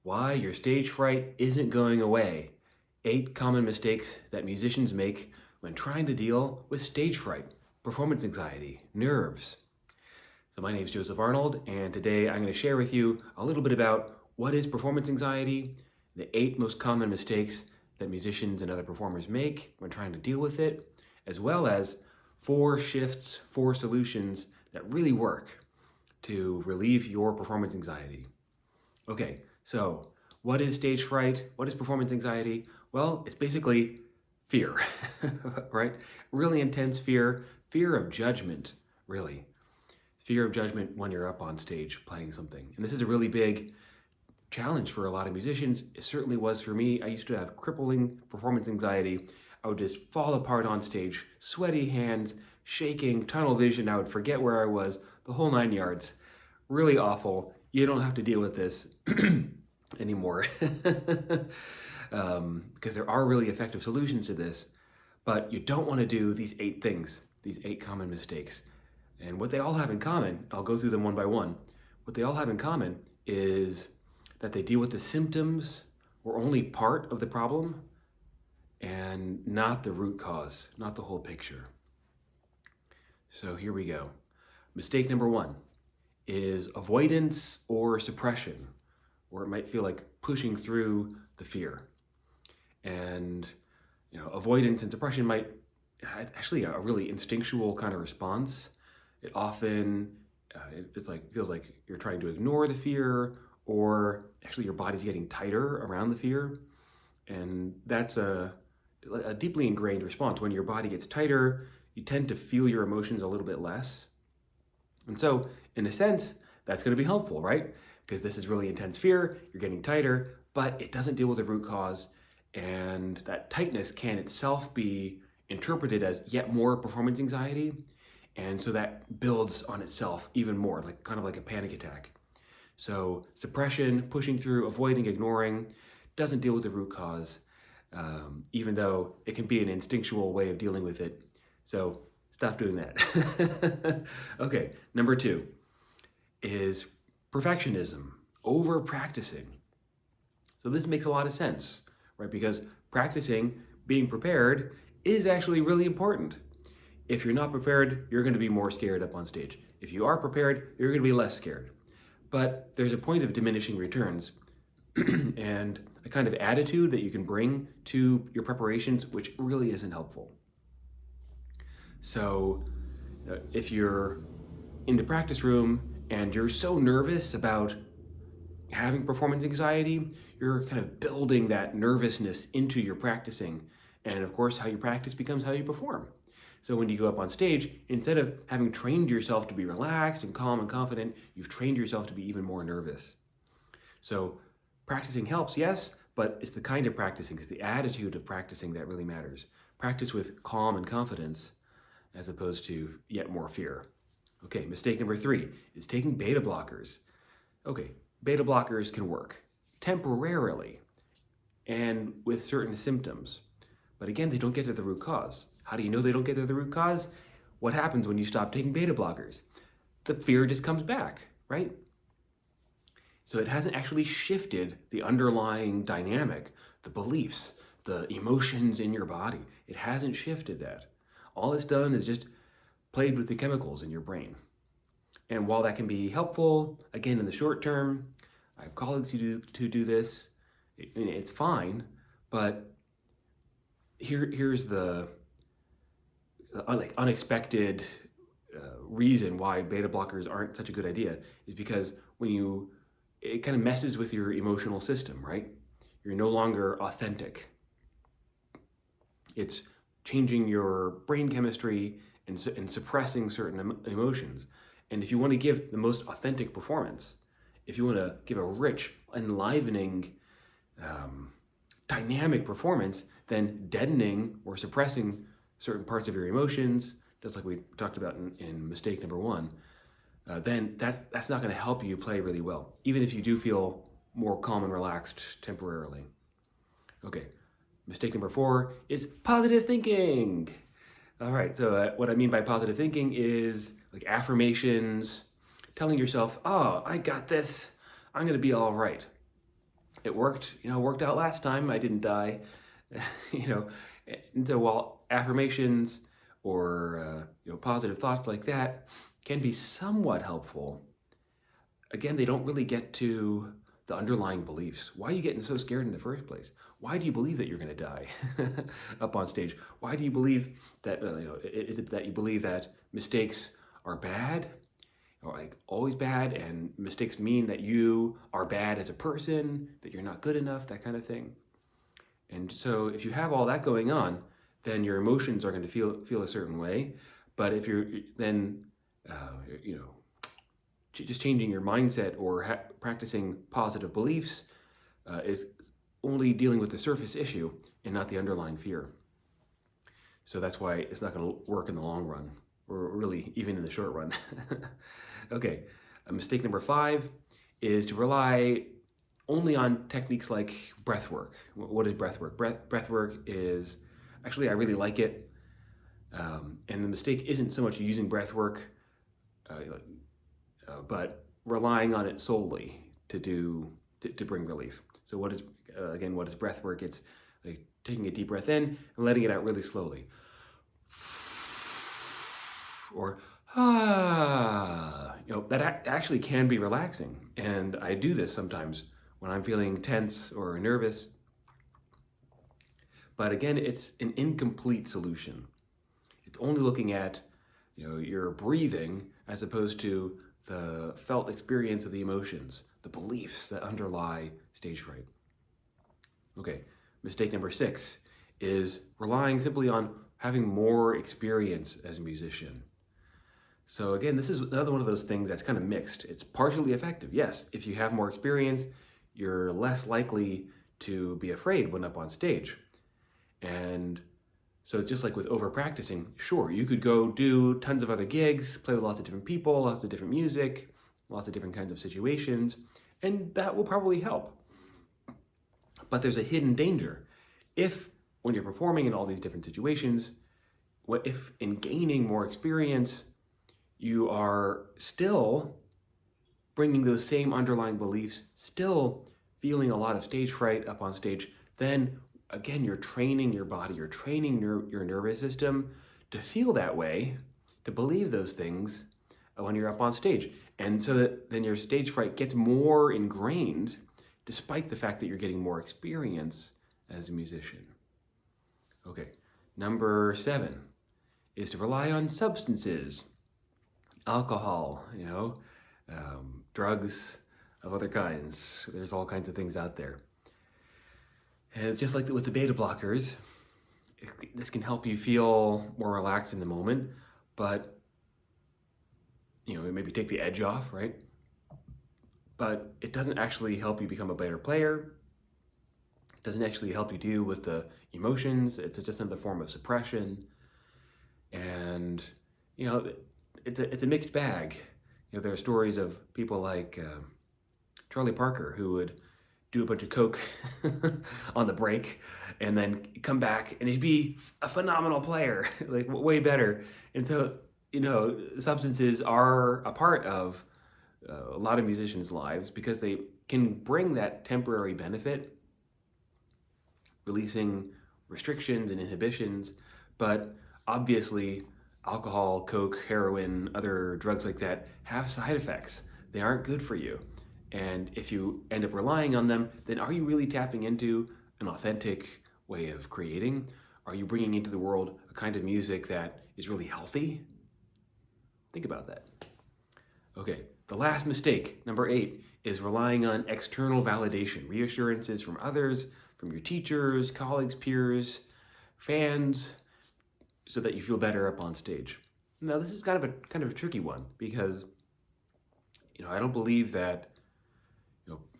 Why your stage fright isn't going away. 8 common mistakes that musicians make when trying to deal with stage fright, performance anxiety, nerves. So my name is Joseph Arnold, and today I'm going to share with you a little bit about what is performance anxiety, the 8 most common mistakes that musicians and other performers make when trying to deal with it, as well as 4 shifts, 4 solutions that really work to relieve your performance anxiety. Okay, so what is stage fright? What is performance anxiety? Well, it's basically fear, right? Really intense fear, fear of judgment, really. Fear of judgment when you're up on stage playing something. And this is a really big challenge for a lot of musicians. It certainly was for me. I used to have crippling performance anxiety. I would just fall apart on stage, sweaty hands, shaking, tunnel vision. I would forget where I was, the whole 9 yards. Really awful. You don't have to deal with this anymore because there are really effective solutions to this, but you don't want to do these 8 things, these 8 common mistakes. And what they all have in common, I'll go through them one by one. What they all have in common is that they deal with the symptoms or only part of the problem and not the root cause, not the whole picture. So here we go. Mistake number 1 is avoidance or suppression, or it might feel like pushing through the fear. And avoidance and suppression it's actually a really instinctual kind of response. It often feels like you're trying to ignore the fear, or actually your body's getting tighter around the fear. And that's a deeply ingrained response. When your body gets tighter, you tend to feel your emotions a little bit less. And so, in a sense, that's going to be helpful, right? Because this is really intense fear, you're getting tighter, but it doesn't deal with the root cause. And that tightness can itself be interpreted as yet more performance anxiety. And so that builds on itself even more, kind of like a panic attack. So suppression, pushing through, avoiding, ignoring, doesn't deal with the root cause, even though it can be an instinctual way of dealing with it. So stop doing that. Okay, number 2 is perfectionism, over practicing. So this makes a lot of sense, right? Because practicing, being prepared, is actually really important. If you're not prepared, you're going to be more scared up on stage. If you are prepared, you're going to be less scared. But there's a point of diminishing returns and a kind of attitude that you can bring to your preparations, which really isn't helpful. So if you're in the practice room and you're so nervous about having performance anxiety, you're kind of building that nervousness into your practicing. And of course, how you practice becomes how you perform. So when you go up on stage, instead of having trained yourself to be relaxed and calm and confident, you've trained yourself to be even more nervous. So practicing helps, yes, but it's the kind of practicing, it's the attitude of practicing that really matters. Practice with calm and confidence as opposed to yet more fear. Okay, mistake number 3 is taking beta blockers. Okay, beta blockers can work temporarily and with certain symptoms. But again, they don't get to the root cause. How do you know they don't get to the root cause? What happens when you stop taking beta blockers? The fear just comes back, right? So it hasn't actually shifted the underlying dynamic, the beliefs, the emotions in your body. It hasn't shifted that. All it's done is just played with the chemicals in your brain. And while that can be helpful, again, in the short term, I have colleagues who do this. It's fine, but here's the unexpected reason why beta blockers aren't such a good idea is because it kind of messes with your emotional system, right? You're no longer authentic. It's changing your brain chemistry and suppressing certain emotions. And if you want to give the most authentic performance, if you want to give a rich, enlivening, dynamic performance, then deadening or suppressing certain parts of your emotions, just like we talked about in mistake number 1, then that's not going to help you play really well, even if you do feel more calm and relaxed temporarily. Okay, mistake number 4 is positive thinking. All right, so what I mean by positive thinking is like affirmations, telling yourself, oh, I got this, I'm going to be all right. It worked, worked out last time. I didn't die, you know. And so while affirmations or positive thoughts like that can be somewhat helpful, again, they don't really get to the underlying beliefs. Why are you getting so scared in the first place? Why do you believe that you're going to die up on stage? Why do you believe that, is it that you believe that mistakes are bad or like always bad, and mistakes mean that you are bad as a person, that you're not good enough, that kind of thing? And so if you have all that going on, then your emotions are going to feel a certain way. But if you're then, you know, just changing your mindset or practicing positive beliefs is only dealing with the surface issue and not the underlying fear. So that's why it's not going to work in the long run, or really even in the short run. Okay, mistake number 5 is to rely only on techniques like breath work. What is breath work? Breath work is, actually, I really like it. And the mistake isn't so much using breath work, but relying on it solely to bring relief. So what is breath work? It's like taking a deep breath in and letting it out really slowly. Or that actually can be relaxing. And I do this sometimes when I'm feeling tense or nervous. But again, it's an incomplete solution. It's only looking at your breathing as opposed to the felt experience of the emotions, the beliefs that underlie stage fright. Okay, mistake number 6 is relying simply on having more experience as a musician. So again, this is another one of those things that's kind of mixed. It's partially effective. Yes, if you have more experience, you're less likely to be afraid when up on stage. And so it's just like with over practicing. Sure, you could go do tons of other gigs, play with lots of different people, lots of different music, lots of different kinds of situations, and that will probably help. But there's a hidden danger. If, when you're performing in all these different situations, what if in gaining more experience, you are still bringing those same underlying beliefs, still feeling a lot of stage fright up on stage, then again, you're training your body, you're training your nervous system to feel that way, to believe those things when you're up on stage. And so that then your stage fright gets more ingrained, despite the fact that you're getting more experience as a musician. Okay, number 7 is to rely on substances, alcohol, drugs of other kinds. There's all kinds of things out there. And it's just like with the beta blockers. This can help you feel more relaxed in the moment, but maybe take the edge off, right? But it doesn't actually help you become a better player. It doesn't actually help you deal with the emotions. It's just another form of suppression. And it's a mixed bag. There are stories of people like Charlie Parker, who would do a bunch of coke on the break and then come back and he'd be a phenomenal player, like way better. And so, substances are a part of a lot of musicians' lives because they can bring that temporary benefit, releasing restrictions and inhibitions. But obviously, alcohol, coke, heroin, other drugs like that have side effects. They aren't good for you. And if you end up relying on them, then are you really tapping into an authentic way of creating? Are you bringing into the world a kind of music that is really healthy? Think about that. Okay, the last mistake, number 8, is relying on external validation, reassurances from others, from your teachers, colleagues, peers, fans, so that you feel better up on stage. Now, this is kind of a tricky one because, I don't believe that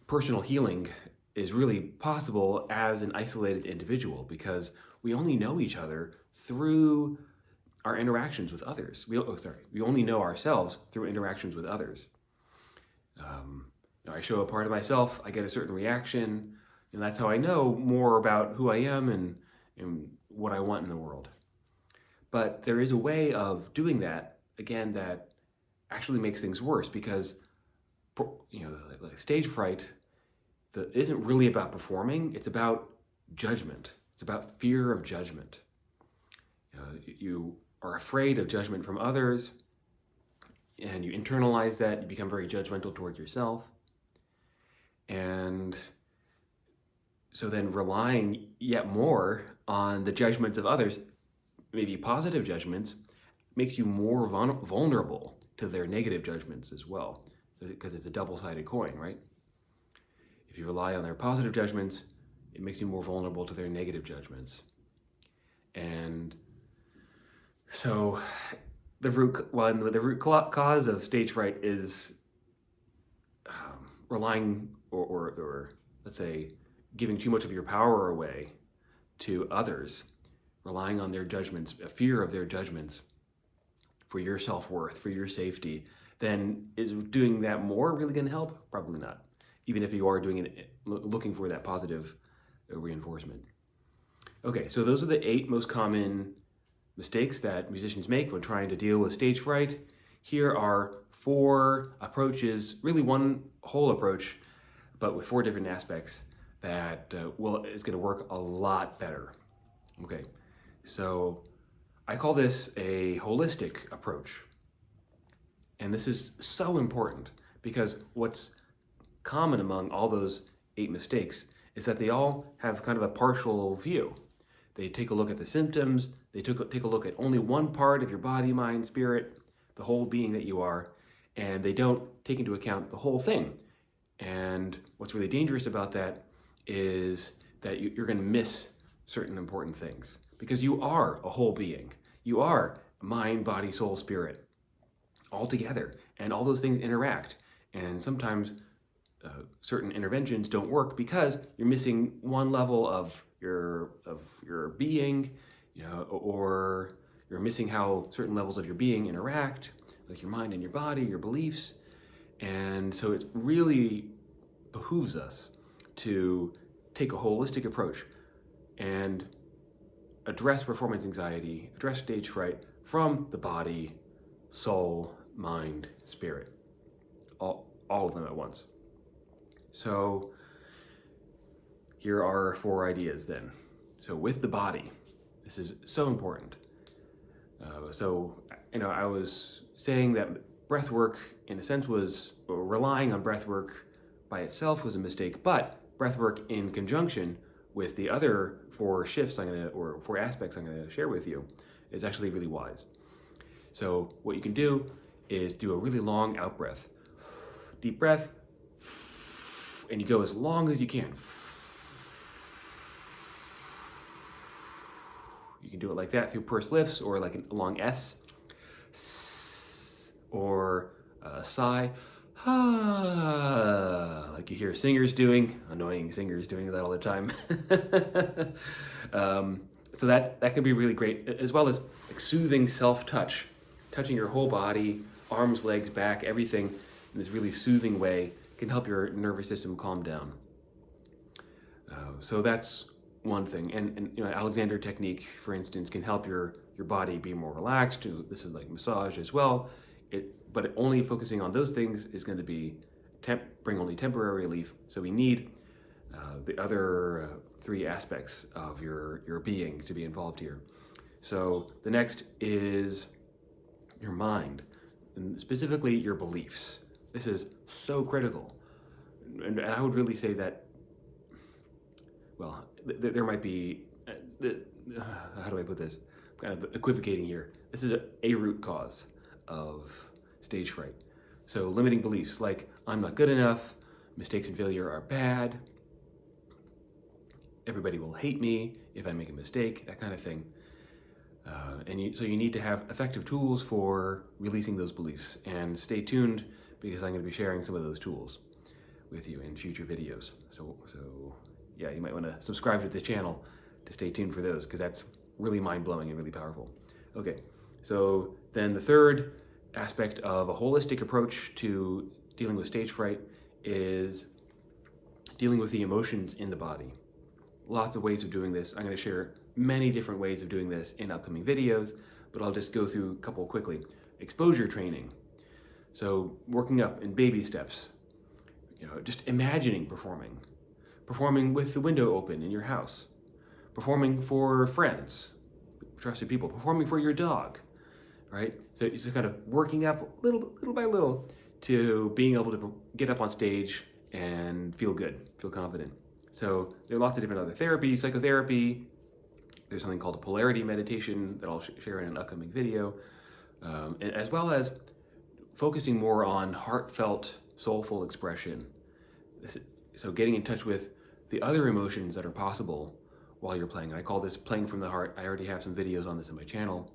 personal healing is really possible as an isolated individual because we only know each other through our interactions with others. We only know ourselves through interactions with others. I show a part of myself, I get a certain reaction, and that's how I know more about who I am and what I want in the world. But there is a way of doing that, again, that actually makes things worse because, like stage fright, that isn't really about performing. It's about judgment. It's about fear of judgment. You are afraid of judgment from others, and you internalize that. You become very judgmental toward yourself. And so then relying yet more on the judgments of others, maybe positive judgments, makes you more vulnerable to their negative judgments as well. Because it's a double-sided coin, right? If you rely on their positive judgments, it makes you more vulnerable to their negative judgments. And so the root cause of stage fright is relying or let's say giving too much of your power away to others, relying on their judgments, a fear of their judgments for your self-worth, for your safety, then is doing that more really going to help? Probably not. Even if you are doing it, looking for that positive reinforcement. Okay, so those are the 8 most common mistakes that musicians make when trying to deal with stage fright. Here are 4 approaches, really one whole approach, but with 4 different aspects that is going to work a lot better. Okay, so I call this a holistic approach. And this is so important because what's common among all those 8 mistakes is that they all have kind of a partial view. They take a look at the symptoms, they take a look at only one part of your body, mind, spirit, the whole being that you are, and they don't take into account the whole thing. And what's really dangerous about that is that you're going to miss certain important things because you are a whole being. You are mind, body, soul, spirit, all together, and all those things interact. And sometimes certain interventions don't work because you're missing one level of your being, or you're missing how certain levels of your being interact, like your mind and your body, your beliefs. And so it really behooves us to take a holistic approach and address performance anxiety, address stage fright from the body, soul, mind, spirit, all of them at once. So here are 4 ideas then. So with the body, this is so important. I was saying that breath work, in a sense, was relying on breath work by itself was a mistake, but breath work in conjunction with the other 4 shifts 4 aspects I'm going to share with you is actually really wise. So what you can do is do a really long out breath. Deep breath, and you go as long as you can. You can do it like that through pursed lips or like a long S, or a sigh, like you hear singers doing, annoying singers doing that all the time. So that can be really great, as well as like soothing self-touch, touching your whole body, arms, legs, back, everything in this really soothing way can help your nervous system calm down. So that's one thing. And Alexander technique, for instance, can help your body be more relaxed. This is like massage as well. But only focusing on those things is going to be bring only temporary relief. So we need the other 3 aspects of your being to be involved here. So the next is your mind, and specifically your beliefs. This is so critical. And I would really say that, well, there might be, how do I put this? I'm kind of equivocating here. This is a root cause of stage fright. So limiting beliefs like, I'm not good enough, mistakes and failure are bad, everybody will hate me if I make a mistake, that kind of thing. So you need to have effective tools for releasing those beliefs. And stay tuned, because I'm going to be sharing some of those tools with you in future videos. So yeah, you might want to subscribe to the channel to stay tuned for those, because that's really mind-blowing and really powerful. Okay, so then the third aspect of a holistic approach to dealing with stage fright is dealing with the emotions in the body. Lots of ways of doing this. I'm going to share many different ways of doing this in upcoming videos, but I'll just go through a couple quickly. Exposure training. So working up in baby steps, just imagining performing. performing with the window open in your house, performing for friends, trusted people, performing for your dog, right? So it's just kind of working up little by little to being able to get up on stage and feel good, feel confident. So there are lots of different other therapies, psychotherapy. There's something called a polarity meditation that I'll share in an upcoming video, and as well as focusing more on heartfelt, soulful expression. So getting in touch with the other emotions that are possible while you're playing. I call this playing from the heart. I already have some videos on this on my channel.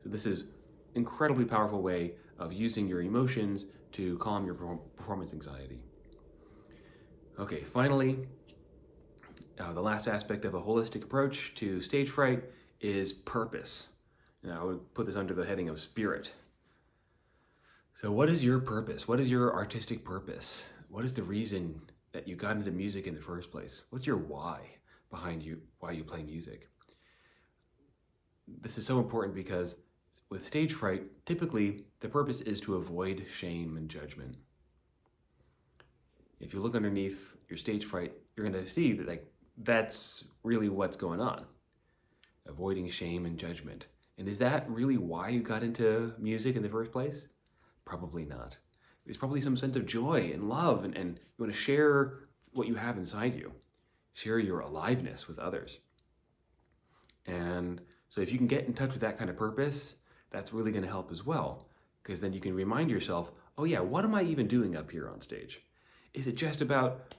So this is incredibly powerful way of using your emotions to calm your performance anxiety. Okay, finally, the last aspect of a holistic approach to stage fright is purpose. And I would put this under the heading of spirit. So what is your purpose? What is your artistic purpose? What is the reason that you got into music in the first place? What's your why behind why you play music? This is so important because with stage fright, typically the purpose is to avoid shame and judgment. If you look underneath your stage fright, you're going to see that that's really what's going on. Avoiding shame and judgment. And is that really why you got into music in the first place? Probably not. There's probably some sense of joy and love, and you want to share what you have inside you. Share your aliveness with others. And so if you can get in touch with that kind of purpose, that's really going to help as well, because then you can remind yourself, oh yeah, what am I even doing up here on stage? Is it just about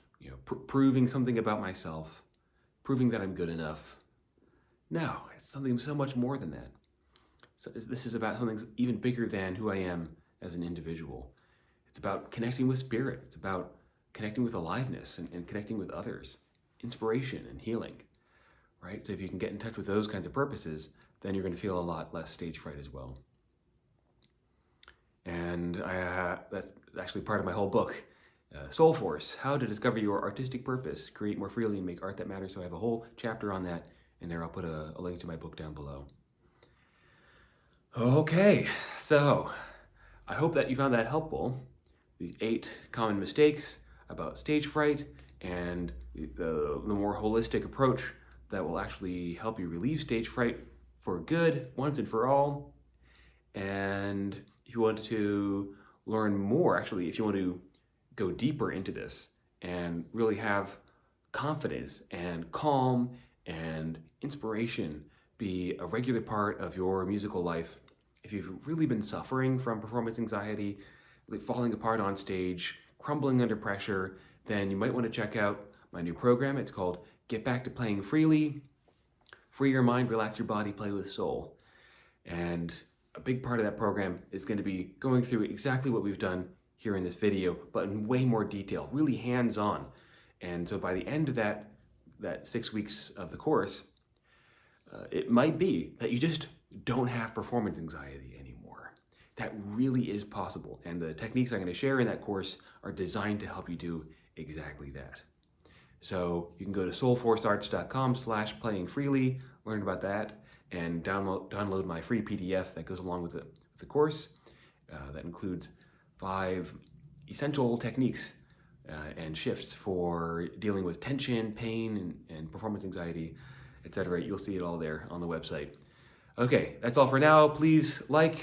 proving something about myself, proving that I'm good enough? No, it's something so much more than that. So this is about something even bigger than who I am as an individual. It's about connecting with spirit. It's about connecting with aliveness and connecting with others, inspiration and healing, right? So if you can get in touch with those kinds of purposes, then you're going to feel a lot less stage fright as well. And that's actually part of my whole book, Soul Force, How to Discover Your Artistic Purpose, Create More Freely, and Make Art That Matters. So I have a whole chapter on that, and there I'll put a link to my book down below. Okay, so I hope that you found that helpful. These 8 common mistakes about stage fright and the more holistic approach that will actually help you relieve stage fright for good, once and for all. And if you want to learn more, actually, if you want to go deeper into this and really have confidence and calm and inspiration be a regular part of your musical life, if you've really been suffering from performance anxiety, like falling apart on stage, crumbling under pressure, then you might want to check out my new program. It's called Get Back to Playing Freely. Free your mind, relax your body, play with soul. And a big part of that program is going to be going through exactly what we've done here in this video, but in way more detail, really hands-on. And so by the end of that 6 weeks of the course, it might be that you just don't have performance anxiety anymore. That really is possible. And the techniques I'm going to share in that course are designed to help you do exactly that. So you can go to soulforcearts.com/playingfreely, learn about that, and download my free PDF that goes along with the course. That includes 5 essential techniques and shifts for dealing with tension, pain, and performance anxiety, etc. You'll see it all there on the website. Okay, that's all for now. Please like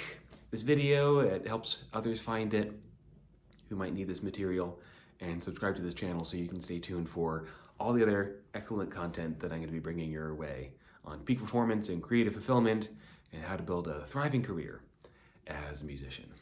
this video. It helps others find it who might need this material, and subscribe to this channel so you can stay tuned for all the other excellent content that I'm going to be bringing your way on peak performance and creative fulfillment and how to build a thriving career as a musician.